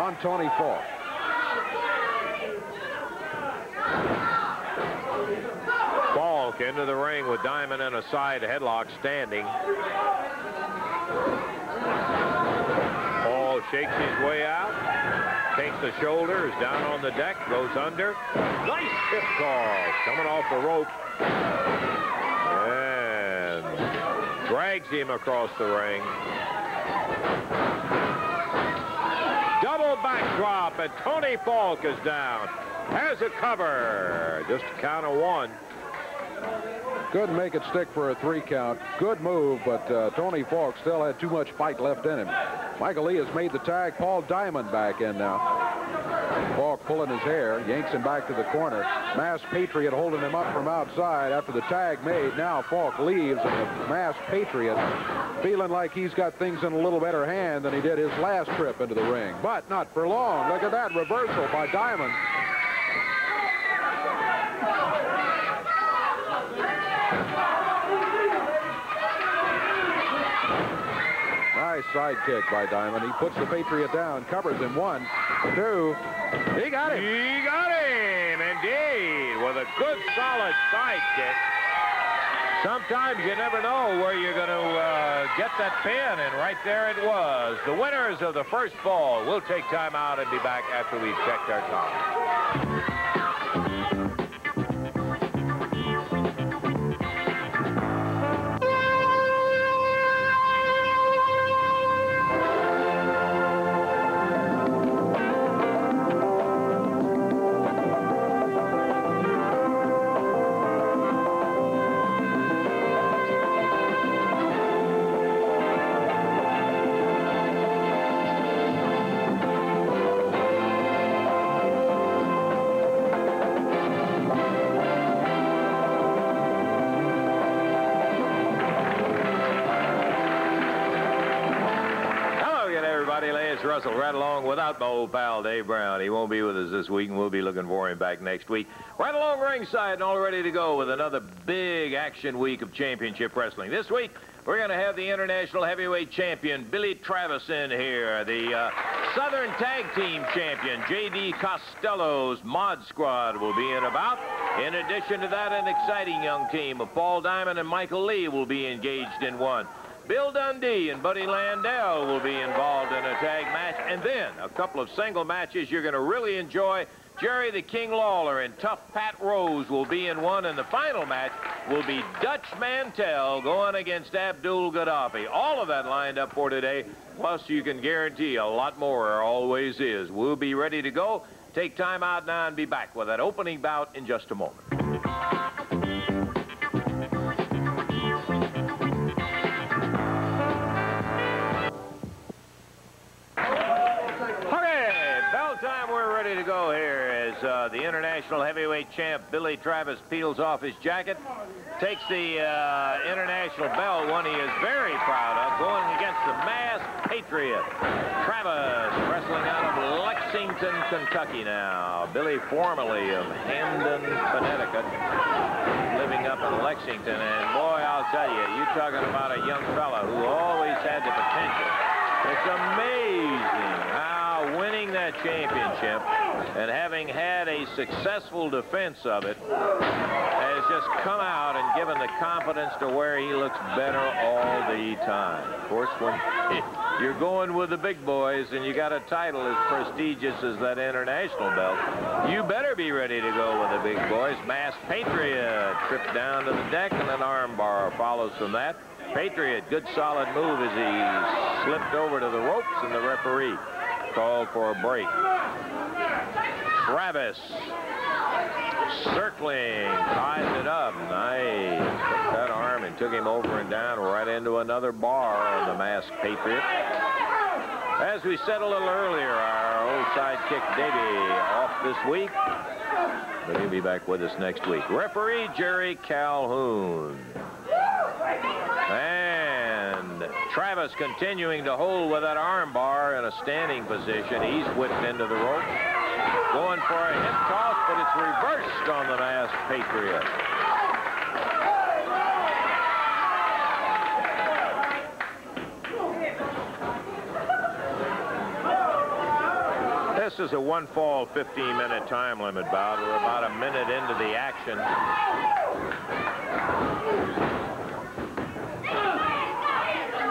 on Tony Falk. Falk into the ring with Diamond in a side headlock standing. Paul shakes his way out, takes the shoulders down on the deck, goes under. Nice hip toss coming off the rope. And drags him across the ring. Double backdrop, and Tony Falk is down. Has a cover. Just a count of 1. Couldn't make it stick for a 3 count. Good move, but Tony Falk still had too much fight left in him. Michael Lee has made the tag. Paul Diamond back in now. Falk pulling his hair, yanks him back to the corner. Masked Patriot holding him up from outside after the tag made. Now Falk leaves, and the Masked Patriot feeling like he's got things in a little better hand than he did his last trip into the ring. But not for long. Look at that reversal by Diamond. Nice side kick by Diamond. He puts the Patriot down, covers him. 1, 2. He got him. He got him, indeed, with a good, solid side kick. Sometimes you never know where you're going to get that pin, and right there it was. The winners of the first fall. We'll take time out and be back after we've checked our time. Russell right along without my old pal Dave Brown. He won't be with us this week, and we'll be looking for him back next week. Right along ringside and all ready to go with another big action week of championship wrestling. This week, we're going to have the International Heavyweight Champion Billy Travis in here. The Southern Tag Team Champion J.D. Costello's Mod Squad will be in about. In addition to that, an exciting young team of Paul Diamond and Michael Lee will be engaged in one. Bill Dundee and Buddy Landell will be involved in a tag match. And then a couple of single matches you're going to really enjoy. Jerry the King Lawler and Tough Pat Rose will be in one. And the final match will be Dutch Mantell going against Abdul Gaddafi. All of that lined up for today. Plus, you can guarantee a lot more. There always is. We'll be ready to go. Take time out now and be back with that opening bout in just a moment. Time we're ready to go here as the International Heavyweight Champ Billy Travis peels off his jacket, takes the International belt, one he is very proud of, going against the Masked Patriot. Travis wrestling out of Lexington, Kentucky now. Billy formerly of Hamden, Connecticut, living up in Lexington. And boy, I'll tell you, you're talking about a young fella who always had the potential. It's amazing how winning that championship and having had a successful defense of it has just come out and given the confidence to where he looks better all the time. Of course, when you're going with the big boys and you got a title as prestigious as that international belt, you better be ready to go with the big boys. Masked Patriot tripped down to the deck, and an arm bar follows from that. Patriot, good solid move as he slipped over to the ropes, and the referee called for a break. Travis circling, ties it up. Nice. Took that arm and took him over and down right into another bar on the Masked Patriot. As we said a little earlier, our old sidekick Davey off this week, but he'll be back with us next week. Referee Jerry Calhoun. And Travis continuing to hold with that arm bar in a standing position. He's whipped into the rope. Going for a hip toss, but it's reversed on the Masked Patriot. This is a one-fall 15-minute time limit bout. We're about a minute into the action.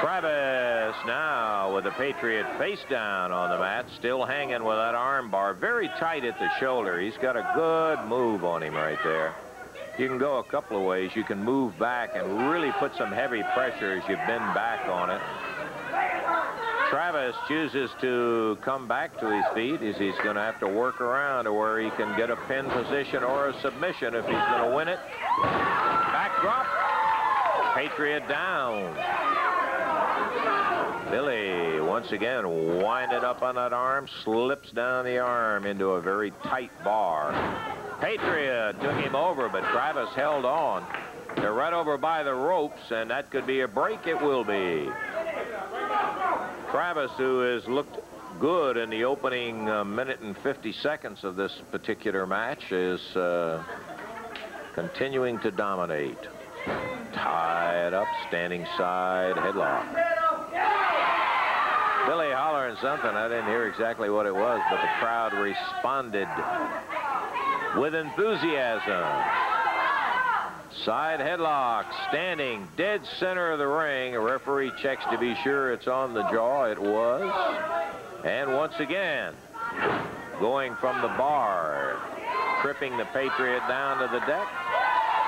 Travis now with the Patriot face down on the mat, still hanging with that arm bar, very tight at the shoulder. He's got a good move on him right there. You can go a couple of ways. You can move back and really put some heavy pressure as you bend back on it. Travis chooses to come back to his feet as he's going to have to work around to where he can get a pin position or a submission if he's going to win it. Backdrop. Patriot down. Billy once again winding up on that arm, slips down the arm into a very tight bar. Patriot took him over, but Travis held on. They're right over by the ropes, and that could be a break. It will be. Travis, who has looked good in the opening minute and 50 seconds of this particular match, is continuing to dominate. Tied up, standing side headlock. Billy hollering something. I didn't hear exactly what it was, but the crowd responded with enthusiasm. Side headlock, standing dead center of the ring. A referee checks to be sure it's on the jaw. It was. And once again, going from the bar, tripping the Patriot down to the deck.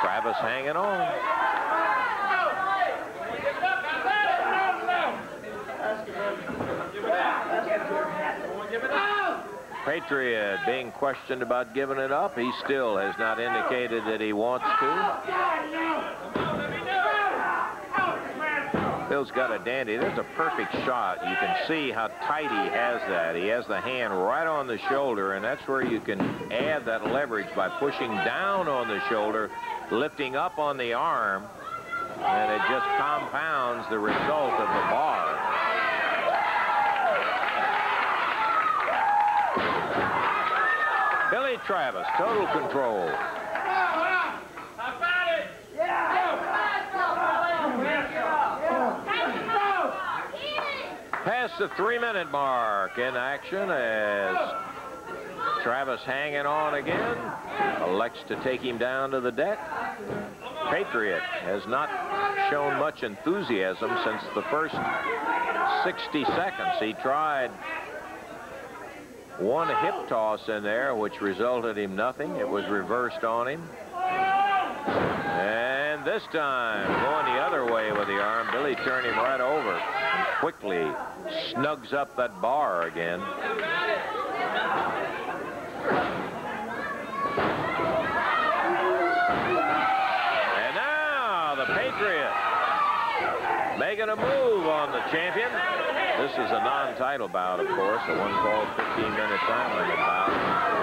Travis hanging on. Patriot being questioned about giving it up. He still has not indicated that he wants to. Bill's got a dandy. There's a perfect shot. You can see how tight he has that. He has the hand right on the shoulder, and that's where you can add that leverage by pushing down on the shoulder, lifting up on the arm, and it just compounds the result of the bar. Billy Travis, total control. Past the 3-minute mark in action as Travis hanging on again. Elects to take him down to the deck. Patriot has not shown much enthusiasm since the first 60 seconds. He tried one hip toss in there, which resulted in nothing. It was reversed on him. And this time, going the other way with the arm, Billy turned him right over and quickly snugs up that bar again. And now the Patriot making a move on the champion. This is a non-title bout, of course, a one-fall 15-minute time limit bout.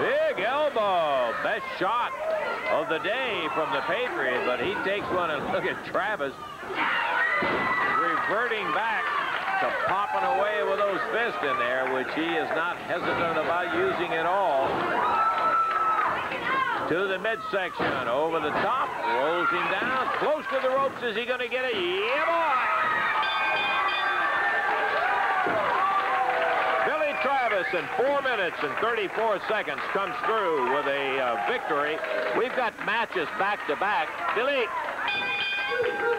Big elbow, best shot of the day from the Patriot, but he takes one and look at Travis reverting back to popping away with those fists in there, which he is not hesitant about using at all. To the midsection, over the top, rolls him down, close to the ropes. Is he going to get it? Yeah, boy! Travis in 4 minutes and 34 seconds comes through with a victory. We've got matches back-to-back. Billy,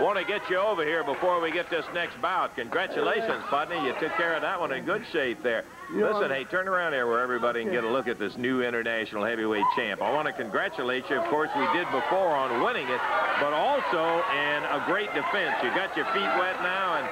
want to get you over here before we get this next bout. Congratulations, Putney. You took care of that one in good shape there. Listen, hey, turn around here where everybody can get a look at this new international heavyweight champ. I want to congratulate you. Of course, we did before on winning it, but also in a great defense. You got your feet wet now, and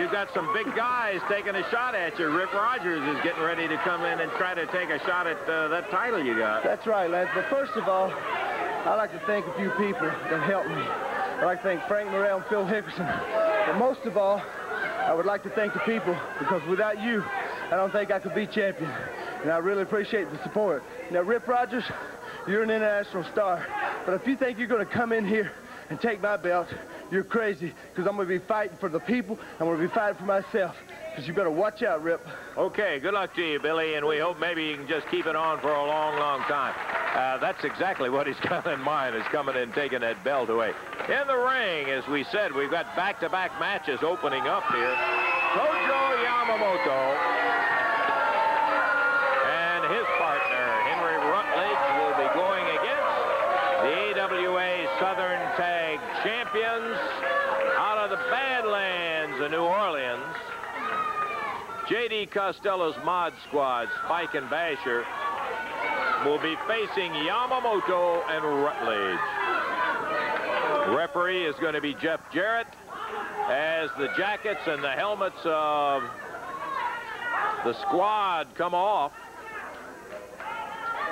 you've got some big guys taking a shot at you. Rip Rogers is getting ready to come in and try to take a shot at that title you got. That's right, Lance. But first of all, I'd like to thank a few people that helped me. I'd like to thank Frank Morrell and Phil Hickerson. But most of all, I would like to thank the people, because without you, I don't think I could be champion. And I really appreciate the support. Now, Rip Rogers, you're an international star. But if you think you're going to come in here and take my belt, you're crazy, because I'm going to be fighting for the people. I'm going to be fighting for myself. Because you better watch out, Rip. Okay, good luck to you, Billy, and we hope maybe you can just keep it on for a long, long time. That's exactly what he's got in mind, is coming in and taking that belt away. In the ring, as we said, we've got back-to-back matches opening up here. Kojo Yamamoto and the New Orleans. J.D. Costello's Mod Squad, Spike and Basher, will be facing Yamamoto and Rutledge. Referee is going to be Jeff Jarrett, as the jackets and the helmets of the squad come off.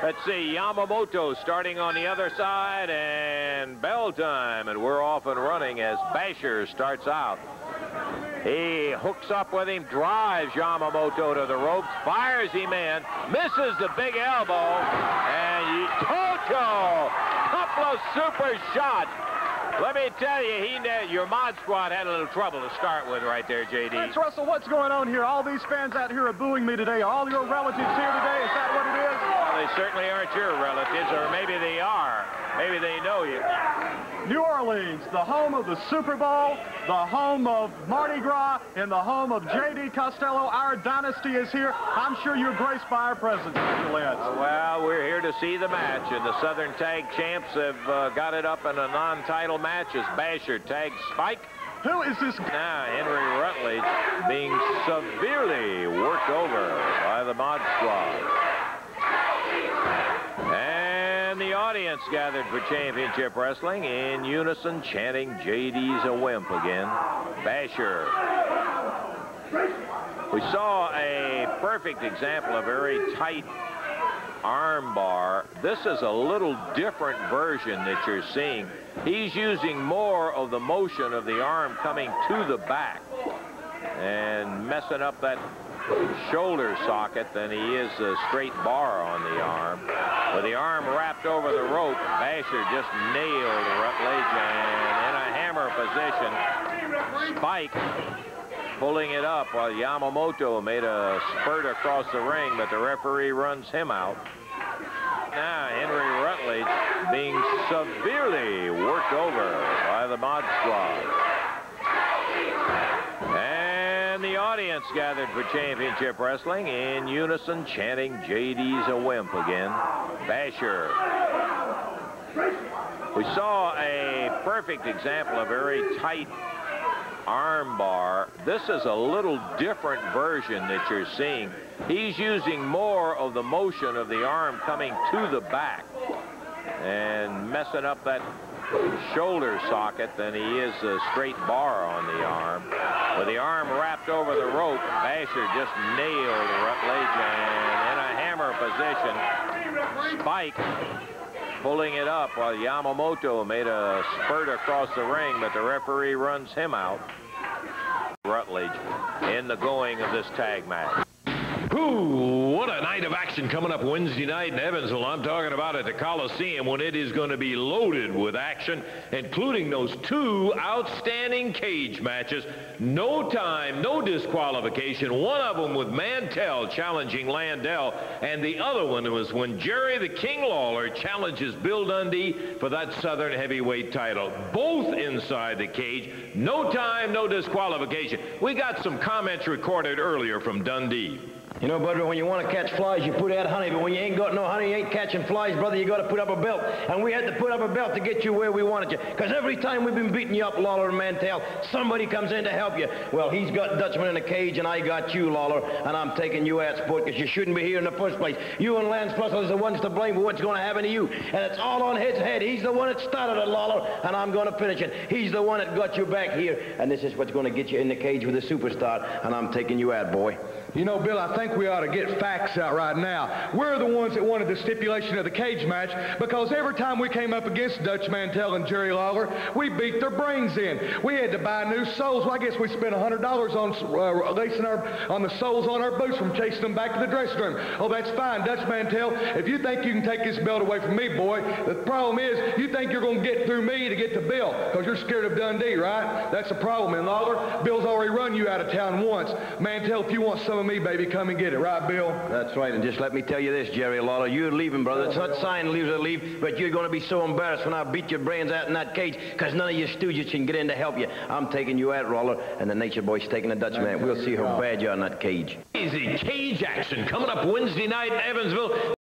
Let's see, Yamamoto starting on the other side, and bell time, and we're off and running as Basher starts out. He hooks up with him, drives Yamamoto to the ropes, fires him in, misses the big elbow, and Toto, couple of super shots. Let me tell you, your Mod Squad had a little trouble to start with right there, J.D. Lance Russell, what's going on here? All these fans out here are booing me today. Are all your relatives here today? Is that what it is? Well, they certainly aren't your relatives, or maybe they are. Maybe they know you. New Orleans, the home of the Super Bowl, the home of Mardi Gras, and the home of J.D. Costello. Our dynasty is here. I'm sure you're graced by our presence, Mr. Lance. Well, we're here to see the match, and the Southern Tag Champs have got it up in a non-title match as Basher tags Spike. Who is this? Now, Henry Rutledge being severely worked over by the Mod Squad. And the audience gathered for championship wrestling in unison, chanting JD's a wimp again. Basher. We saw a perfect example, a very tight arm bar. This is a little different version that you're seeing. He's using more of the motion of the arm coming to the back and messing up that shoulder socket than he is a straight bar on the arm. With the arm wrapped over the rope, Basher just nailed Rutledge, and in a hammer position, Spike pulling it up while Yamamoto made a spurt across the ring, but the referee runs him out. Now Henry Rutledge being severely worked over by the Mod Squad. And the audience gathered for championship wrestling in unison, chanting JD's a wimp again. Basher. We saw a perfect example, a very tight arm bar. This is a little different version that you're seeing. He's using more of the motion of the arm coming to the back and messing up that shoulder socket than he is a straight bar on the arm. With the arm wrapped over the rope, Basher just nailed Rutledge, and in a hammer position, Spike pulling it up while Yamamoto made a spurt across the ring, but the referee runs him out. Rutledge in the going of this tag match. Ooh, what a night of action coming up Wednesday night in Evansville. I'm talking about at the Coliseum, when it is going to be loaded with action, including those two outstanding cage matches. No time, no disqualification. One of them with Mantell challenging Landell, and the other one was when Jerry the King Lawler challenges Bill Dundee for that Southern Heavyweight title. Both inside the cage. No time, no disqualification. We got some comments recorded earlier from Dundee. You know, brother, when you want to catch flies, you put out honey, but when you ain't got no honey, you ain't catching flies, brother, you got to put up a belt. And we had to put up a belt to get you where we wanted you. Because every time we've been beating you up, Lawler and Mantell, somebody comes in to help you. Well, he's got Dutchman in a cage, and I got you, Lawler, and I'm taking you out, sport, because you shouldn't be here in the first place. You and Lance Russell is the ones to blame for what's going to happen to you. And it's all on his head. He's the one that started it, Lawler, and I'm going to finish it. He's the one that got you back here, and this is what's going to get you in the cage with a superstar, and I'm taking you out, boy. You know, Bill, I think we ought to get facts out right now. We're the ones that wanted the stipulation of the cage match because every time we came up against Dutch Mantell and Jerry Lawler, we beat their brains in. We had to buy new soles. Well, I guess we spent $100 on lacing on the soles on our boots from chasing them back to the dressing room. Oh, that's fine, Dutch Mantell. If you think you can take this belt away from me, boy, the problem is you think you're going to get through me to get to Bill because you're scared of Dundee, right? That's the problem. And Lawler, Bill's already run you out of town once. Mantell, if you want some of me, baby, come and get it, right, Bill? That's right, and just let me tell you this, Jerry Lawler, you're leaving, brother. It's not signed leave to leave, but you're going to be so embarrassed when I beat your brains out in that cage because none of you stooges can get in to help you. I'm taking you out, Lawler, and the Nature Boy's taking the Dutchman. We'll see how bad you are in that cage. Easy cage action coming up Wednesday night in Evansville.